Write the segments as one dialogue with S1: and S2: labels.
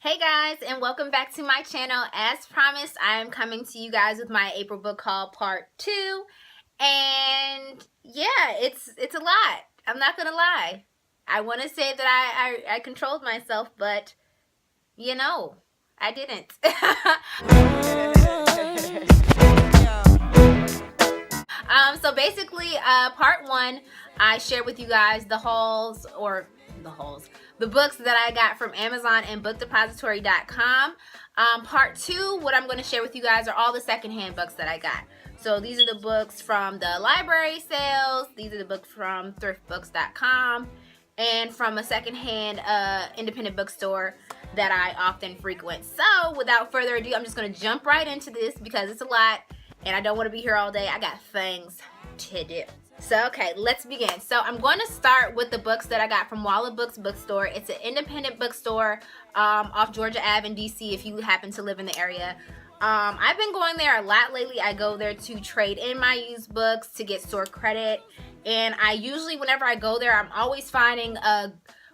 S1: Hey guys, and welcome back to my channel. As promised, I am coming to you guys with my April book haul part 2. And yeah, it's a lot. I'm not gonna lie. I want to say that I controlled myself, but you know, I didn't. So basically, part 1, I shared with you guys the books that I got from Amazon and bookdepository.com. Part 2, what I'm going to share with you guys are all the secondhand books that I got. So these are the books from the library sales, these are the books from thriftbooks.com, and from a secondhand independent bookstore that I often frequent. So without further ado, I'm just going to jump right into this because it's a lot and I don't want to be here all day. I got things to do. So okay, let's begin. So I'm going to start with the books that I got from Walla Books bookstore. It's an independent bookstore off Georgia Ave in DC if you happen to live in the area. I've been going there a lot lately. I go there to trade in my used books, to get store credit, and I usually, whenever I go there, I'm always finding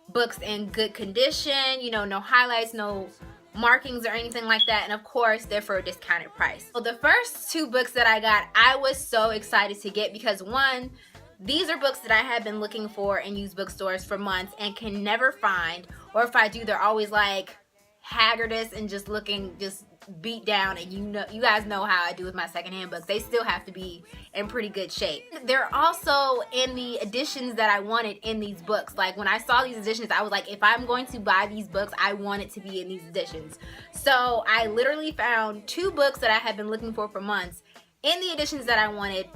S1: books in good condition, you know, no highlights, no markings or anything like that, and of course they're for a discounted price. So the first 2 books that I got, I was so excited to get because one, these are books that I have been looking for in used bookstores for months and can never find, or if I do, they're always like haggardous and just looking just beat down, and you guys know how I do with my secondhand books. They still have to be in pretty good shape. They're also in the editions that I wanted in these books. Like when I saw these editions, I was like, if I'm going to buy these books, I want it to be in these editions. So I literally found 2 books that I had been looking for months in the editions that I wanted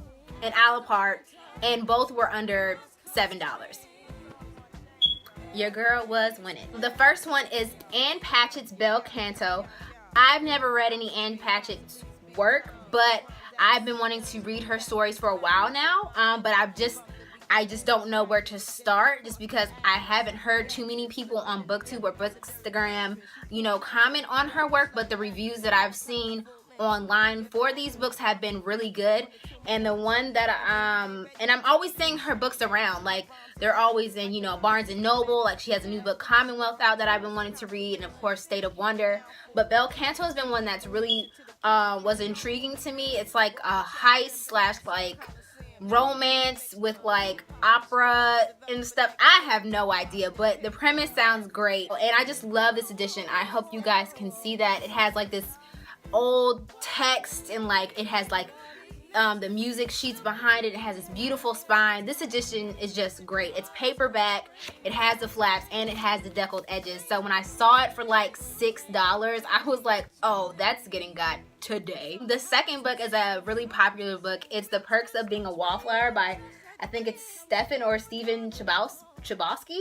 S1: in a la part, and both were under $7. Your girl was winning. The first one is Ann Patchett's Bel Canto. I've never read any Ann Patchett's work, but I've been wanting to read her stories for a while now. But I just don't know where to start, just because I haven't heard too many people on BookTube or Bookstagram, you know, comment on her work. But the reviews that I've seen online for these books have been really good, and the one that and I'm always seeing her books around, like they're always in, you know, Barnes and Noble. Like she has a new book, Commonwealth, out that I've been wanting to read, and of course State of Wonder. But Bel Canto has been one that's really was intriguing to me. It's like a heist / like romance with like opera and stuff. I have no idea, but the premise sounds great, and I just love this edition. I hope you guys can see that it has like this old text, and like it has like the music sheets behind it. It has this beautiful spine. This edition is just great. It's paperback, it has the flaps, and it has the deckled edges. So when I saw it for like $6, I was like, oh, that's getting got today. The second book is a really popular book. It's The Perks of Being a Wallflower by, I think it's Stephen or Steven Chbosky.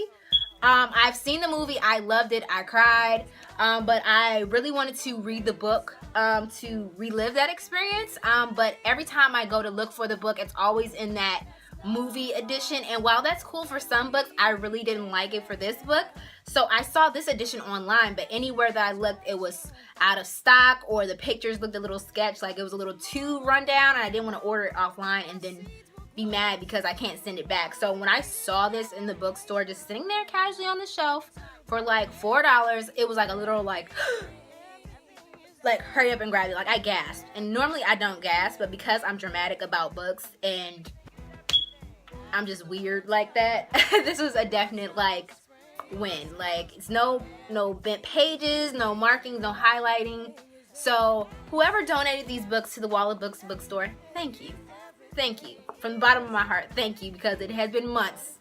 S1: I've seen the movie. I loved it. I cried. But I really wanted to read the book to relive that experience. But every time I go to look for the book, it's always in that movie edition. And while that's cool for some books, I really didn't like it for this book. So I saw this edition online, but anywhere that I looked, it was out of stock, or the pictures looked a little sketch, like it was a little too rundown, and I didn't want to order it offline and then be mad because I can't send it back. So when I saw this in the bookstore just sitting there casually on the shelf for like $4, it was like a little like like hurry up and grab it. Like I gasped, and normally I don't gasp, but because I'm dramatic about books and I'm just weird like that, this was a definite like win. Like it's no bent pages, no markings, no highlighting. So whoever donated these books to the Walla Books bookstore, thank you. Thank you. From the bottom of my heart, thank you, because it has been months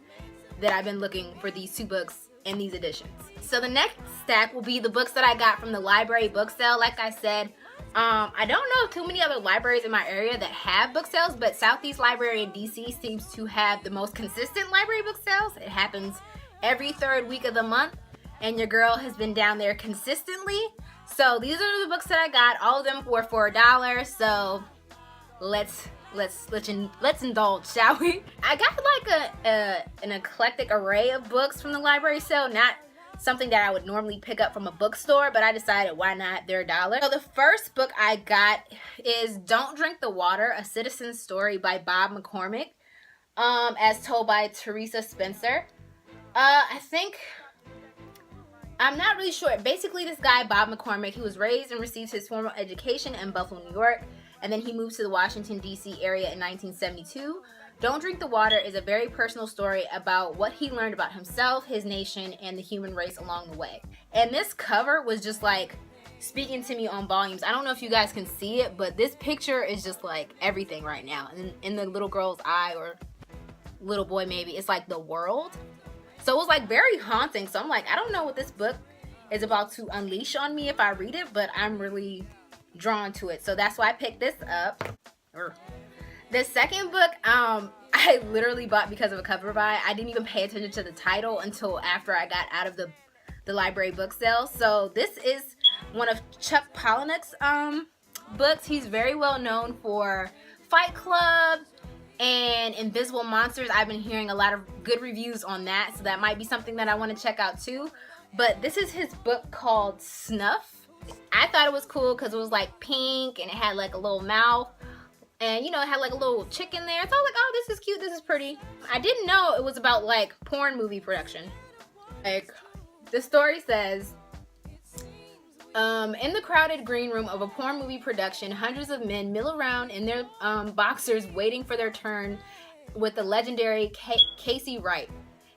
S1: that I've been looking for these 2 books in these editions. So the next stack will be the books that I got from the library book sale. Like I said, I don't know too many other libraries in my area that have book sales, but Southeast Library in DC seems to have the most consistent library book sales. It happens every 3rd week of the month, and your girl has been down there consistently. So these are the books that I got. All of them were for $1, so let's indulge, shall we? I got like an eclectic array of books from the library sale, not something that I would normally pick up from a bookstore, but I decided why not, they're $1. So the first book I got is Don't Drink the Water, A Citizen's Story by Bob McCormick, as told by Teresa Spencer. I think I'm not really sure. Basically, this guy, Bob McCormick, he was raised and received his formal education in Buffalo, New York, and then he moved to the Washington, D.C. area in 1972. Don't Drink the Water is a very personal story about what he learned about himself, his nation, and the human race along the way. And this cover was just like speaking to me on volumes. I don't know if you guys can see it, but this picture is just like everything right now. And in the little girl's eye, or little boy maybe, it's like the world. So it was like very haunting. So I'm like, I don't know what this book is about to unleash on me if I read it, but I'm really drawn to it. So that's why I picked this up. The second book, I literally bought because of a cover buy. I didn't even pay attention to the title until after I got out of the library book sale. So this is one of Chuck Palahniuk's books. He's very well known for Fight Club and Invisible Monsters. I've been hearing a lot of good reviews on that, so that might be something that I want to check out too. But this is his book called Snuff. I thought it was cool because it was like pink and it had like a little mouth, and you know, it had like a little chick in there. So I was like, oh, this is cute, this is pretty. I didn't know it was about like porn movie production. Like, the story says, in the crowded green room of a porn movie production, hundreds of men mill around in their boxers waiting for their turn with the legendary Casey Wright.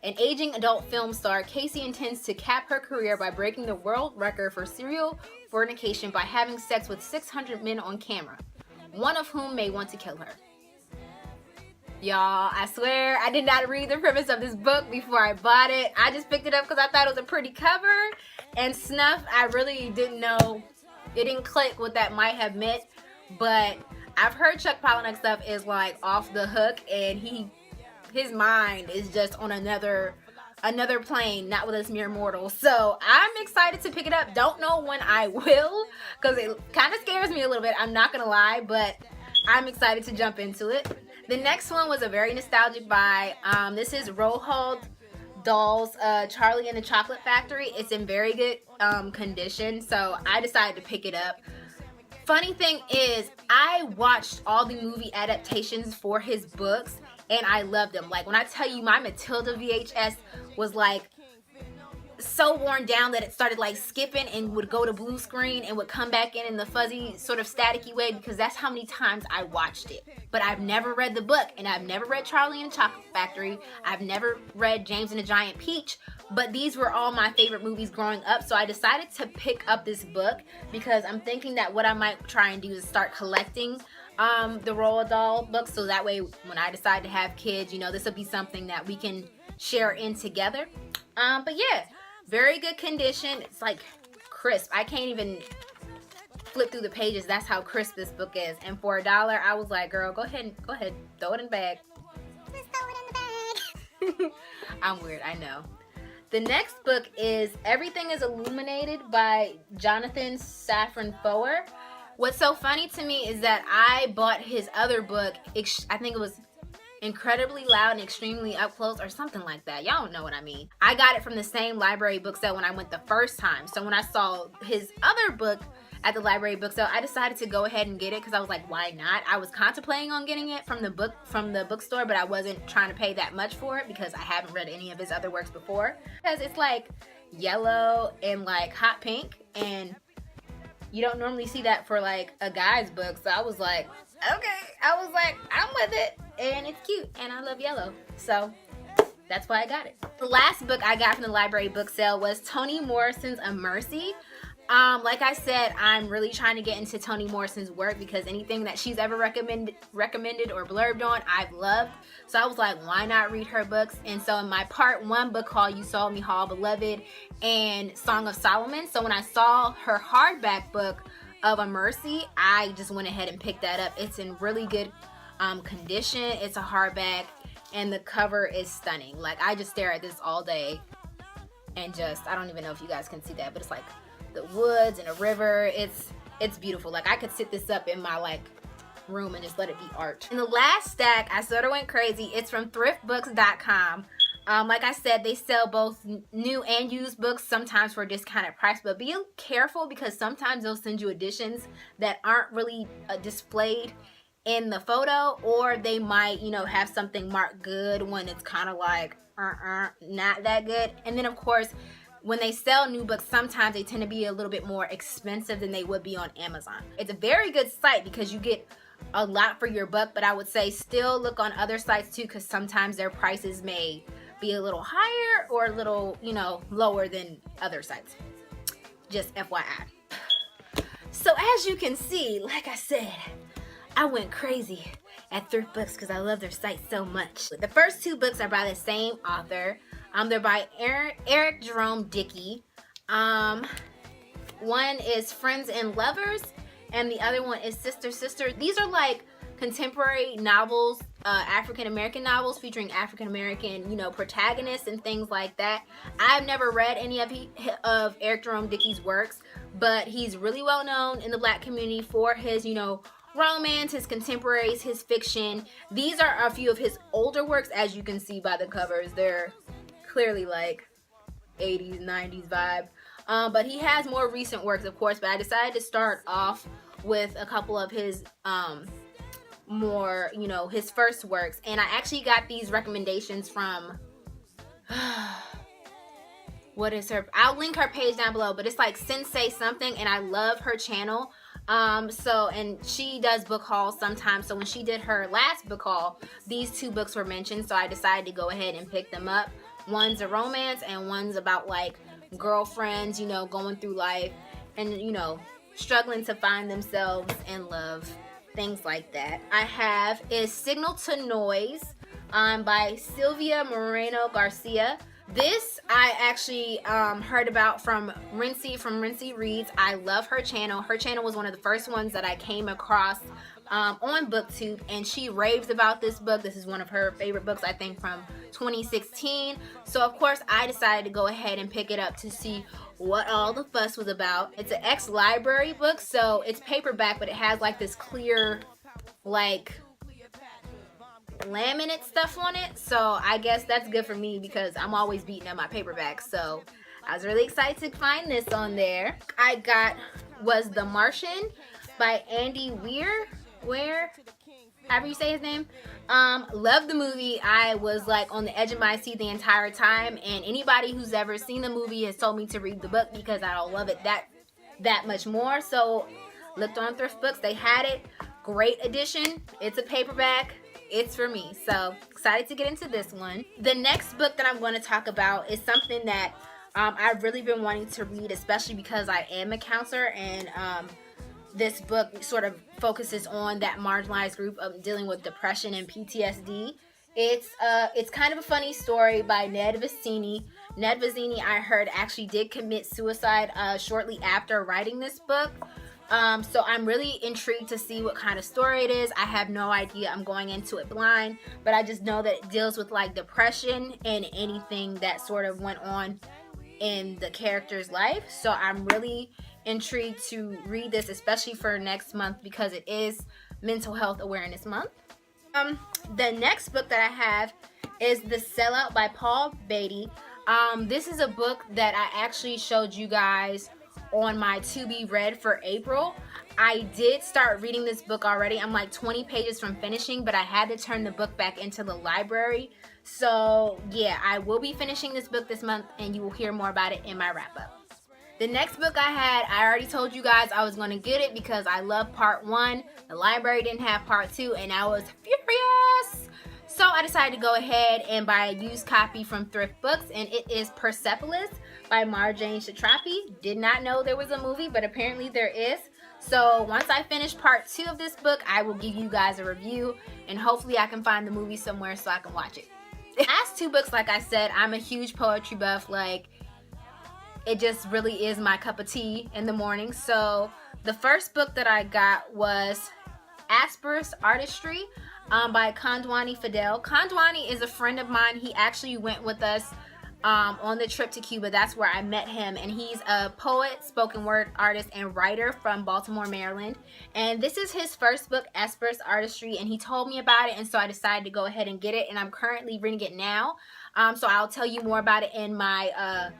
S1: An aging adult film star, Casey intends to cap her career by breaking the world record for serial fornication by having sex with 600 men on camera, one of whom may want to kill her. Y'all, I swear I did not read the premise of this book before I bought it. I just picked it up because I thought it was a pretty cover. And Snuff, I really didn't know. It didn't click what that might have meant. But I've heard Chuck Palahniuk stuff is like off the hook, and his mind is just on another plane, not with us mere mortals. So I'm excited to pick it up. Don't know when I will, because it kind of scares me a little bit, I'm not gonna lie, but I'm excited to jump into it. The next one was a very nostalgic buy. This is Roald Dahl's Charlie and the Chocolate Factory. It's in very good condition, so I decided to pick it up. Funny thing is, I watched all the movie adaptations for his books, and I loved them. Like, when I tell you, my Matilda VHS was like so worn down that it started like skipping and would go to blue screen and would come back in the fuzzy sort of staticky way, because that's how many times I watched it. But I've never read the book, and I've never read Charlie and the Chocolate Factory. I've never read James and the Giant Peach, but these were all my favorite movies growing up. So I decided to pick up this book because I'm thinking that what I might try and do is start collecting the Roald Dahl books, so that way when I decide to have kids, you know, this will be something that we can share in together. But yeah, very good condition. It's like crisp. I can't even flip through the pages. That's how crisp this book is. And for $1, I was like, girl, go ahead, throw it in the bag. Just throw it in the bag. I'm weird, I know. The next book is Everything is Illuminated by Jonathan Safran Foer. What's so funny to me is that I bought his other book, I think it was Incredibly Loud and Extremely Up Close or something like that. Y'all don't know what I mean. I got it from the same library book sale when I went the first time. So when I saw his other book at the library book sale, I decided to go ahead and get it because I was like, why not? I was contemplating on getting it from the bookstore, but I wasn't trying to pay that much for it because I haven't read any of his other works before. Because it's like yellow and like hot pink, and you don't normally see that for like a guy's book. So I was like, okay. I was like, I'm with it. And it's cute. And I love yellow. So that's why I got it. The last book I got from the library book sale was Toni Morrison's A Mercy. Like I said, I'm really trying to get into Toni Morrison's work because anything that she's ever recommended or blurbed on, I've loved. So I was like, why not read her books? And so in my part 1 book called You Saw Me Hall Beloved and Song of Solomon, so when I saw her hardback book of A Mercy, I just went ahead and picked that up. It's in really good condition. It's a hardback and the cover is stunning. Like, I just stare at this all day and just, I don't even know if you guys can see that, but it's like the woods and a river. It's beautiful. Like, I could sit this up in my like room and just let it be art. And the last stack, I sort of went crazy. It's from thriftbooks.com. Like I said, they sell both new and used books, sometimes for a discounted price, but be careful because sometimes they'll send you editions that aren't really displayed in the photo, or they might, you know, have something marked good when it's kind of like not that good. And then of course, when they sell new books, sometimes they tend to be a little bit more expensive than they would be on Amazon. It's a very good site because you get a lot for your buck, but I would say still look on other sites too, because sometimes their prices may be a little higher or a little, you know, lower than other sites. Just FYI. So as you can see, like I said, I went crazy at Thrift Books because I love their site so much. The first two books are by the same author. They're by Eric Jerome Dickey. One is Friends and Lovers, and the other one is Sister Sister. These are like contemporary novels, African-American novels featuring African-American, you know, protagonists and things like that. I've never read any of Eric Jerome Dickey's works, but he's really well known in the Black community for his, you know, romance, his contemporaries, his fiction. These are a few of his older works, as you can see by the covers. They're clearly like 80s, 90s vibe. But he has more recent works, of course, but I decided to start off with a couple of his more, you know, his first works. And I actually got these recommendations from what is her, I'll link her page down below, but it's like Sensei something, and I love her channel. And she does book hauls sometimes, so when she did her last book haul, these two books were mentioned, so I decided to go ahead and pick them up. One's a romance and one's about like girlfriends, you know, going through life and, you know, struggling to find themselves in love, things like that. I have is Signal to Noise by Sylvia Moreno Garcia. This I actually heard about from Rincey Reads. I love her channel. Her channel was one of the first ones that I came across on BookTube, and she raves about this book. This is one of her favorite books, I think, from 2016. So of course I decided to go ahead and pick it up to see what all the fuss was about. It's an ex-library book, so it's paperback, but it has like this clear, like, laminate stuff on it, so I guess that's good for me because I'm always beating up my paperbacks. So I was really excited to find this on there. I got was The Martian by Andy Weir, however you say his name. Love the movie. I was like on the edge of my seat the entire time, and anybody who's ever seen the movie has told me to read the book because I don't love it that much more. So looked on Thrift Books, they had it. Great edition. It's a paperback. It's for me. So excited to get into this one. The next book that I'm going to talk about is something that I've really been wanting to read, especially because I am a counselor, and this book sort of focuses on that marginalized group of dealing with depression and PTSD. It's kind of a funny story by Ned Vicini. Ned Vicini, I heard, actually did commit suicide shortly after writing this book. So I'm really intrigued to see what kind of story it is. I have no idea. I'm going into it blind, but I just know that it deals with like depression and anything that sort of went on in the character's life. So I'm really intrigued to read this, especially for next month because it is Mental Health Awareness Month. The next book that I have is The Sellout by Paul Beatty. This is a book that I actually showed you guys on my to be read for April. I did start reading this book already. I'm like 20 pages from finishing, but I had to turn the book back into the library. So yeah, I will be finishing this book this month, and you will hear more about it in my wrap up. The next book I already told you guys I was going to get it because I love part 1. The library didn't have part 2, and I was furious. So I decided to go ahead and buy a used copy from Thrift Books, and it is Persepolis by Marjane Satrapi. Did not know there was a movie, but apparently there is. So once I finish part 2 of this book, I will give you guys a review, and hopefully I can find the movie somewhere so I can watch it. The last 2 books, like I said, I'm a huge poetry buff. Like, it just really is my cup of tea in the morning. So the first book that I got was Asperous Artistry by Kondwani Fidel. Kondwani is a friend of mine. He actually went with us on the trip to Cuba. That's where I met him, and he's a poet, spoken word artist, and writer from Baltimore, Maryland. And this is his first book, Asperous Artistry, and he told me about it, and so I decided to go ahead and get it, and I'm currently reading it now. So I'll tell you more about it in my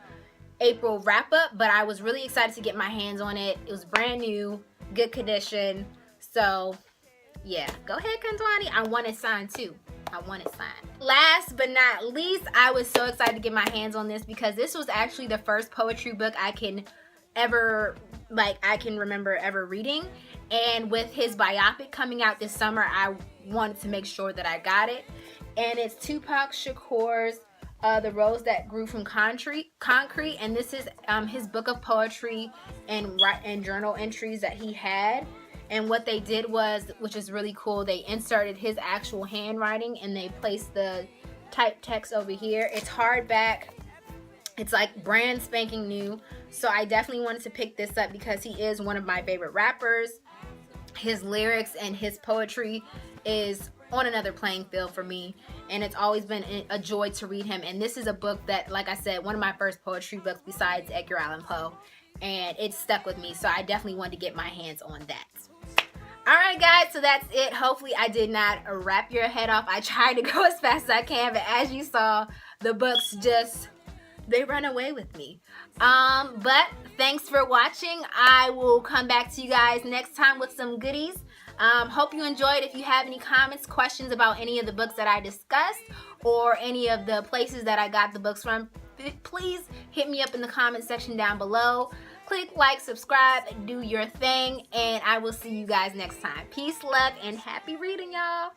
S1: April wrap up, but I was really excited to get my hands on it. It was brand new, good condition. So yeah, go ahead, Kondwani. I want it signed too. I want it signed. Last but not least, I was so excited to get my hands on this because this was actually the first poetry book I can remember ever reading. And with his biopic coming out this summer, I wanted to make sure that I got it. And it's Tupac Shakur's The Rose That Grew from Concrete. And this is his book of poetry and journal entries that he had. And what they did was, which is really cool, they inserted his actual handwriting and they placed the typed text over here. It's hardback. It's like brand spanking new. So I definitely wanted to pick this up because he is one of my favorite rappers. His lyrics and his poetry is on another playing field for me, and it's always been a joy to read him. And this is a book that, like I said, one of my first poetry books besides Edgar Allan Poe, and it stuck with me, so I definitely wanted to get my hands on that. Alright guys, so that's it. Hopefully I did not wrap your head off. I tried to go as fast as I can, but as you saw, the books just, they run away with me. But thanks for watching. I will come back to you guys next time with some goodies. Hope you enjoyed. If you have any comments, questions about any of the books that I discussed or any of the places that I got the books from, please hit me up in the comment section down below. Click like, subscribe, do your thing, and I will see you guys next time. Peace, love, and happy reading, y'all.